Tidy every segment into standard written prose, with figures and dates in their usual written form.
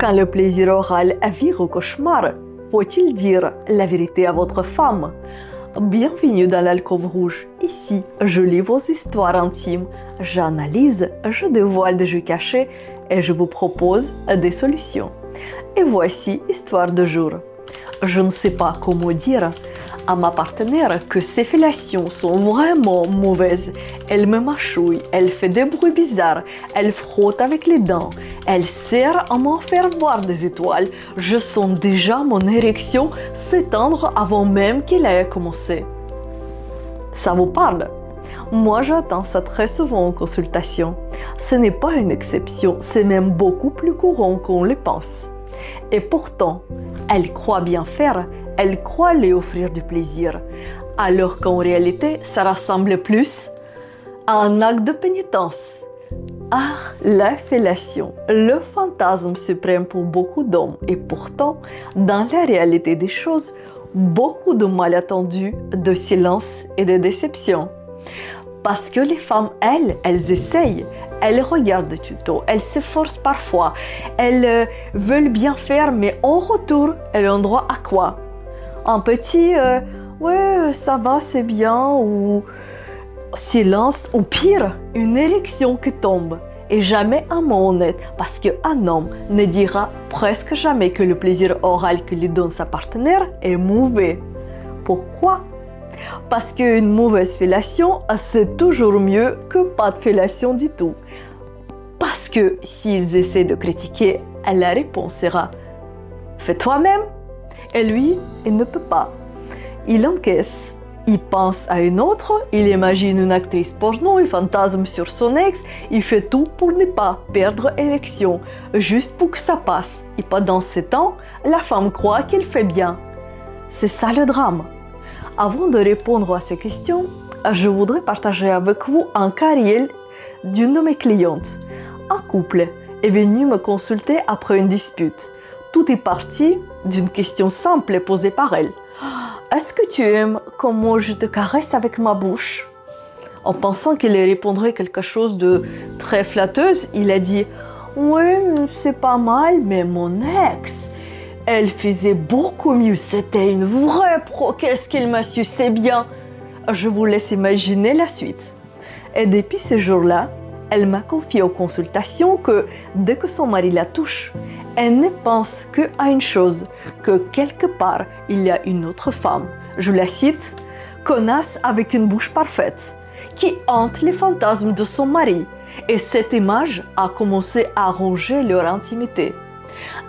Quand le plaisir oral vire au cauchemar, faut-il dire la vérité à votre femme? Bienvenue dans l'alcôve rouge. Ici, je lis vos histoires intimes, j'analyse, je dévoile des jeux cachés et je vous propose des solutions. Et voici Histoire de jour. Je ne sais pas comment dire à ma partenaire que ses fellations sont vraiment mauvaises. Elle me mâchouille, elle fait des bruits bizarres, elle frotte avec les dents, elle serre à m'en faire voir des étoiles. Je sens déjà mon érection s'étendre avant même qu'elle ait commencé. Ça vous parle? Moi, j'attends ça très souvent en consultation. Ce n'est pas une exception, c'est même beaucoup plus courant qu'on le pense. Et pourtant, elle croit bien faire, elle croit lui offrir du plaisir, alors qu'en réalité, ça ressemble plus à un acte de pénitence. Ah, la fellation, le fantasme suprême pour beaucoup d'hommes. Et pourtant, dans la réalité des choses, beaucoup de malentendus, de silence et de déception. Parce que les femmes, elles essayent. Elles regardent des tutos, elles s'efforcent parfois, elles veulent bien faire, mais en retour, elles ont droit à quoi? Un petit ouais, ça va, c'est bien, ou silence, ou pire, une érection qui tombe. Et jamais un mot honnête, parce qu'un homme ne dira presque jamais que le plaisir oral que lui donne sa partenaire est mauvais. Pourquoi? Parce qu'une mauvaise fellation, c'est toujours mieux que pas de fellation du tout. Parce que s'ils essaient de critiquer, la réponse sera « fais toi-même ». Et lui, il ne peut pas. Il encaisse, il pense à une autre, il imagine une actrice porno, il fantasme sur son ex, il fait tout pour ne pas perdre érection, juste pour que ça passe. Et pendant ce temps, la femme croit qu'il fait bien. C'est ça le drame. Avant de répondre à ces questions, je voudrais partager avec vous un cas réel d'une de mes clientes. Un couple est venu me consulter après une dispute. Tout est parti d'une question simple posée par elle. « Est-ce que tu aimes comment je te caresse avec ma bouche ?» En pensant qu'elle répondrait quelque chose de très flatteuse, il a dit « Oui, c'est pas mal, mais mon ex, elle faisait beaucoup mieux, c'était une vraie pro, qu'est-ce qu'elle m'a sucé bien !» Je vous laisse imaginer la suite. Et depuis ce jour-là, elle m'a confié aux consultations que dès que son mari la touche, elle ne pense qu'à une chose, que quelque part, il y a une autre femme, je la cite, connasse avec une bouche parfaite, qui hante les fantasmes de son mari. Et cette image a commencé à ronger leur intimité.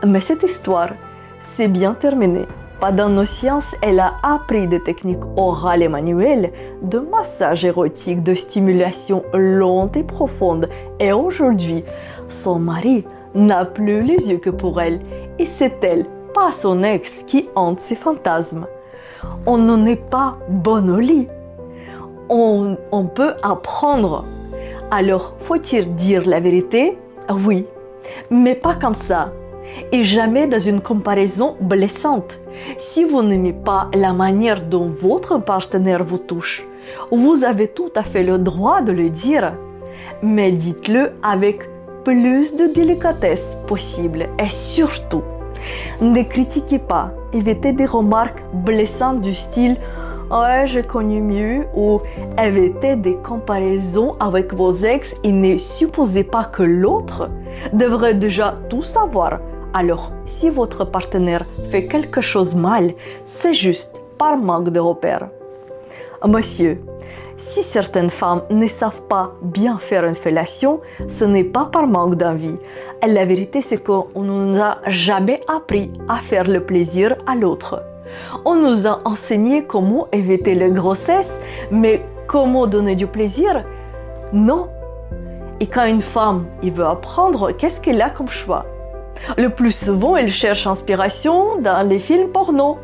Mais cette histoire s'est bien terminée. Pendant nos séances, elle a appris des techniques orales et manuelles, de massage érotique, de stimulation lente et profonde. Et aujourd'hui, son mari n'a plus les yeux que pour elle. Et c'est elle, pas son ex, qui hante ses fantasmes. On n'en est pas bon au lit. On peut apprendre. Alors, faut-il dire la vérité? Oui, mais pas comme ça. Et jamais dans une comparaison blessante. Si vous n'aimez pas la manière dont votre partenaire vous touche, vous avez tout à fait le droit de le dire. Mais dites-le avec plus de délicatesse possible. Et surtout, ne critiquez pas. Évitez des remarques blessantes du style « Ouais, j'ai connu mieux » ou évitez des comparaisons avec vos ex et ne supposez pas que l'autre devrait déjà tout savoir. Alors, si votre partenaire fait quelque chose mal, c'est juste par manque de repères. Monsieur, si certaines femmes ne savent pas bien faire une fellation, ce n'est pas par manque d'envie. La vérité, c'est qu'on ne nous a jamais appris à faire le plaisir à l'autre. On nous a enseigné comment éviter les grossesses, mais comment donner du plaisir? Non. Et quand une femme veut apprendre, qu'est-ce qu'elle a comme choix? Le plus souvent, elle cherche inspiration dans les films porno.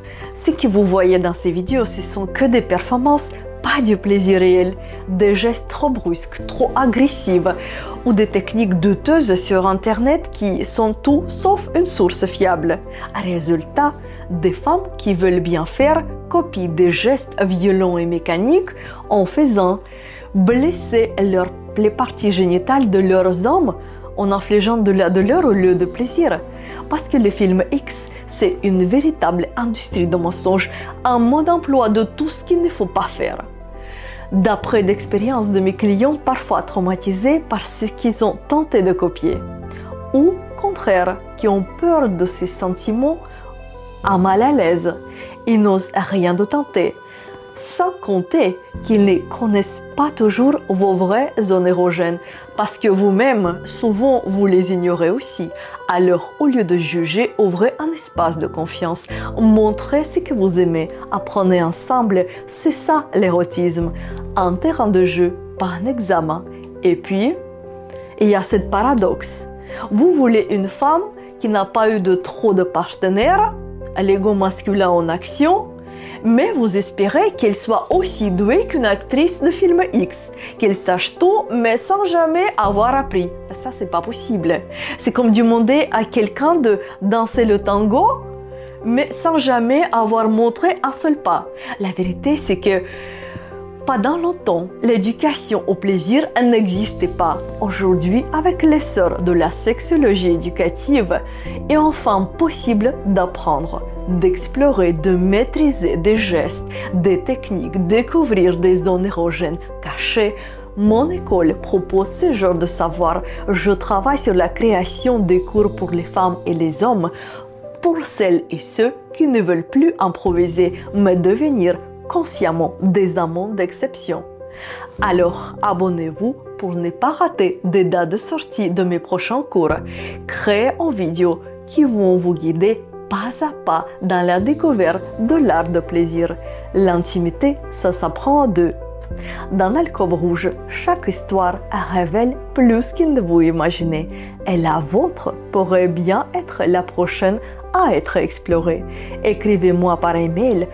Ce que vous voyez dans ces vidéos, ce sont que des performances, pas du plaisir réel, des gestes trop brusques, trop agressifs ou des techniques douteuses sur Internet qui sont tout sauf une source fiable. Résultat, des femmes qui veulent bien faire copient des gestes violents et mécaniques en faisant blesser les parties génitales de leurs hommes en infligeant de la douleur au lieu de plaisir. Parce que le film X, c'est une véritable industrie de mensonges, un mode d'emploi de tout ce qu'il ne faut pas faire. D'après l'expérience de mes clients parfois traumatisés par ce qu'ils ont tenté de copier, ou au contraire, qui ont peur de ces sentiments, à mal à l'aise, ils n'osent rien de tenter, sans compter qu'ils ne connaissent pas toujours vos vraies zones érogènes, parce que vous-même, souvent, vous les ignorez aussi. Alors, au lieu de juger, ouvrez un espace de confiance, montrez ce que vous aimez, apprenez ensemble, c'est ça l'érotisme, un terrain de jeu, pas un examen. Et puis, il y a ce paradoxe. Vous voulez une femme qui n'a pas eu de trop de partenaires, l'ego masculin en action, mais vous espérez qu'elle soit aussi douée qu'une actrice de film X, qu'elle sache tout, mais sans jamais avoir appris. Ça, c'est pas possible. C'est comme demander à quelqu'un de danser le tango, mais sans jamais avoir montré un seul pas. La vérité, c'est que pendant longtemps, l'éducation au plaisir n'existait pas. Aujourd'hui, avec l'essor de la sexologie éducative, il est enfin possible d'apprendre, d'explorer, de maîtriser des gestes, des techniques, découvrir des zones érogènes cachées. Mon école propose ce genre de savoir. Je travaille sur la création des cours pour les femmes et les hommes, pour celles et ceux qui ne veulent plus improviser, mais devenir consciemment des amants d'exception. Alors, abonnez-vous pour ne pas rater des dates de sortie de mes prochains cours, créés en vidéo qui vont vous guider pas à pas dans la découverte de l'art de plaisir. L'intimité, ça s'apprend à deux. Dans l'alcôve rouge, chaque histoire révèle plus qu'il ne vous imaginez, et la vôtre pourrait bien être la prochaine à être explorée. Écrivez-moi par email.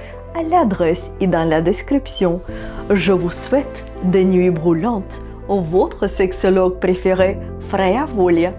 L'adresse est dans la description. Je vous souhaite des nuits brûlantes. Votre sexologue préféré, Freya Volia.